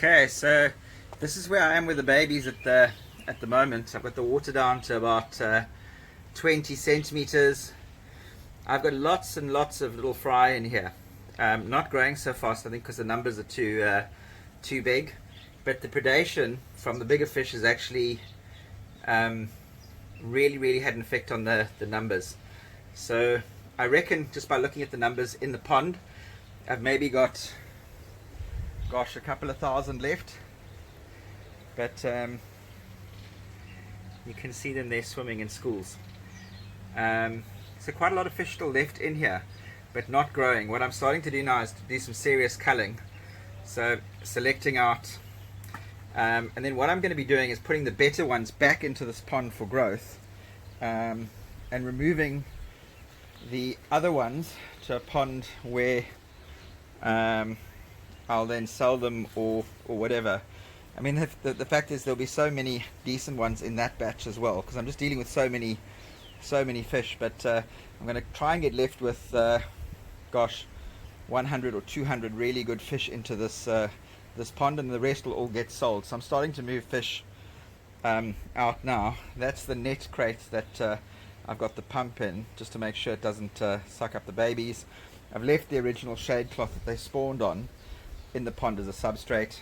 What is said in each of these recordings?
Okay, so this is where I am with the babies at the moment. I've got the water down to about 20 centimeters. I've got lots and lots of little fry in here. Not growing so fast, I think, because the numbers are too big. But the predation from the bigger fish has actually really had an effect on the numbers. So I reckon just by looking at the numbers in the pond, I've maybe got, gosh, a couple of thousand left. But you can see them there swimming in schools. So quite a lot of fish still left in here, but not growing. What I'm starting to do now is to do some serious culling. So selecting out, and then what I'm going to be doing is putting the better ones back into this pond for growth, and removing the other ones to a pond where I'll then sell them or whatever. I mean, the fact is there'll be so many decent ones in that batch as well, because I'm just dealing with so many fish. But I'm going to try and get left with gosh, 100 or 200 really good fish into this pond, and the rest will all get sold. So I'm starting to move fish out now. That's the net crate that I've got the pump in, just to make sure it doesn't suck up the babies. I've left the original shade cloth that they spawned on in the pond as a substrate.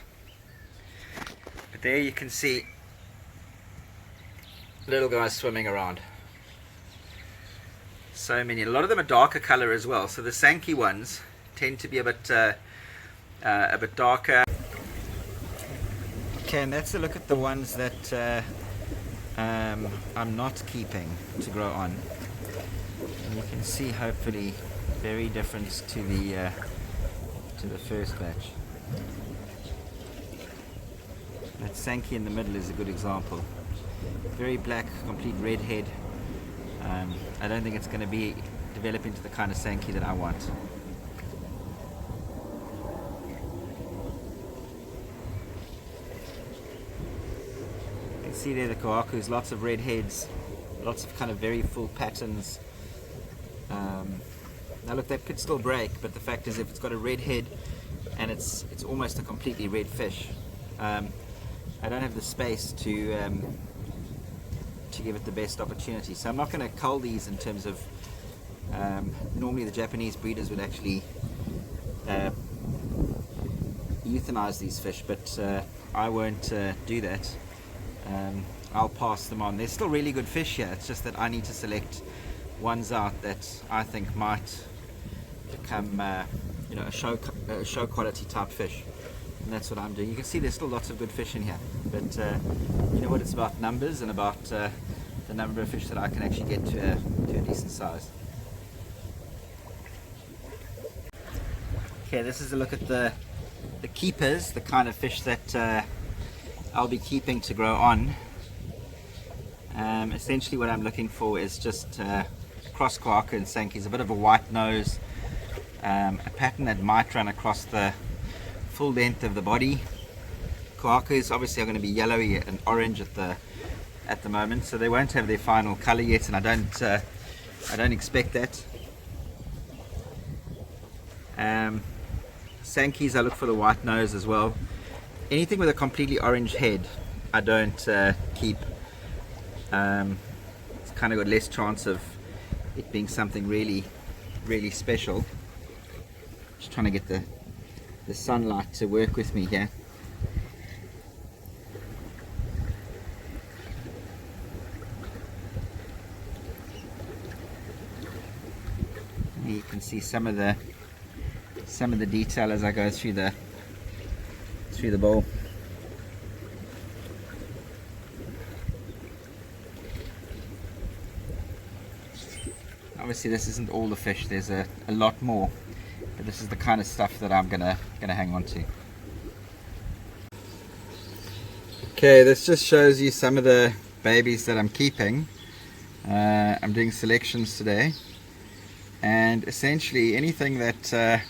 But there you can see little guys swimming around. So many. A lot of them are darker color as well. So the Sankey ones tend to be a bit darker. Okay, and that's a look at the ones that I'm not keeping to grow on. And you can see, hopefully, very different to the first batch. That Sankey in the middle is a good example. Very black, complete red head. I don't think it's going to develop into the kind of Sankey that I want. You can see there the koakus, lots of red heads, lots of kind of very full patterns. Now look, that could still break, but the fact is, if it's got a red head and it's almost a completely red fish, I don't have the space to give it the best opportunity. So I'm not going to cull these in terms of, normally the Japanese breeders would actually euthanize these fish, but I won't do that. I'll pass them on. There's still really good fish here. It's just that I need to select ones out that I think might become a show quality type fish, and that's what I'm doing. You can see there's still lots of good fish in here, but you know what, it's about numbers and about the number of fish that I can actually get to a decent size. Okay, this is a look at the keepers, the kind of fish that I'll be keeping to grow on. Essentially what I'm looking for is just cross koaka and Sankeys, a bit of a white nose, a pattern that might run across the full length of the body. Koakas obviously are going to be yellowy and orange at the moment, so they won't have their final color yet, and I don't expect that. Sankeys, I look for the white nose as well. Anything with a completely orange head I don't keep. It's kind of got less chance of it being something really special. Just trying to get the sunlight to work with me here. You can see some of the detail as I go through the bowl. Obviously this isn't all the fish, there's a lot more, but this is the kind of stuff that I'm gonna hang on to. Okay, this just shows you some of the babies that I'm keeping. I'm doing selections today, and essentially anything that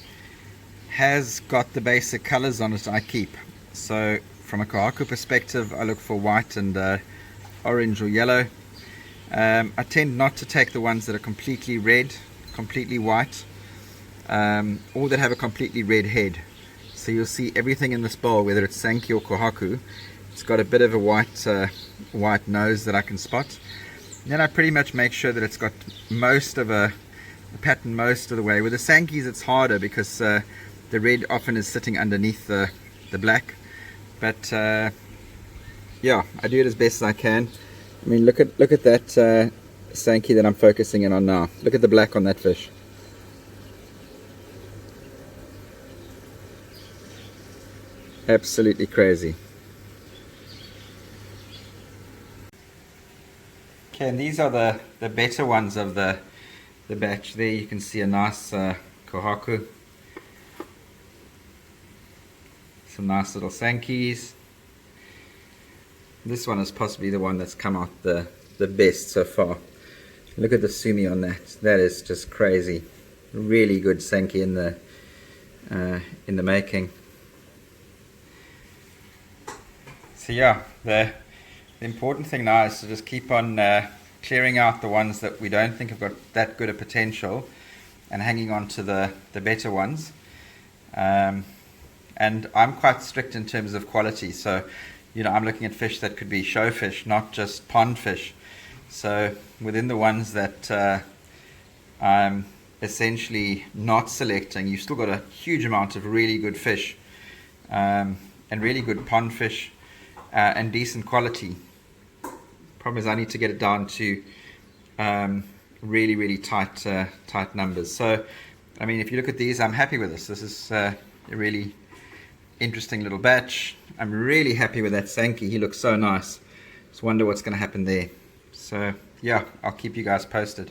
has got the basic colors on it I keep. So from a koaku perspective, I look for white and orange or yellow. I tend not to take the ones that are completely red, completely white, or that have a completely red head. So you'll see everything in this bowl, whether it's Sankey or Kohaku, it's got a bit of a white nose that I can spot. And then I pretty much make sure that it's got most of a pattern most of the way. With the Sankeys it's harder because the red often is sitting underneath the black. But yeah, I do it as best as I can. I mean, look at that Sankey that I'm focusing in on now. Look at the black on that fish. Absolutely crazy. Okay, and these are the better ones of the batch. There you can see a nice Kohaku. Some nice little Sankeys. This one is possibly the one that's come out the best so far. Look at the sumi on that. That is just crazy. Really good Sankey in the making. So yeah, the important thing now is to just keep on clearing out the ones that we don't think have got that good a potential and hanging on to the better ones. And I'm quite strict in terms of quality, so you know, I'm looking at fish that could be show fish, not just pond fish. So within the ones that I'm essentially not selecting, you've still got a huge amount of really good fish and really good pond fish and decent quality. Problem is I need to get it down to really tight numbers. So I mean, if you look at these, I'm happy with this. This is a really interesting little batch. I'm really happy with that Sankey. He looks so nice. Just wonder what's going to happen there. So yeah, I'll keep you guys posted.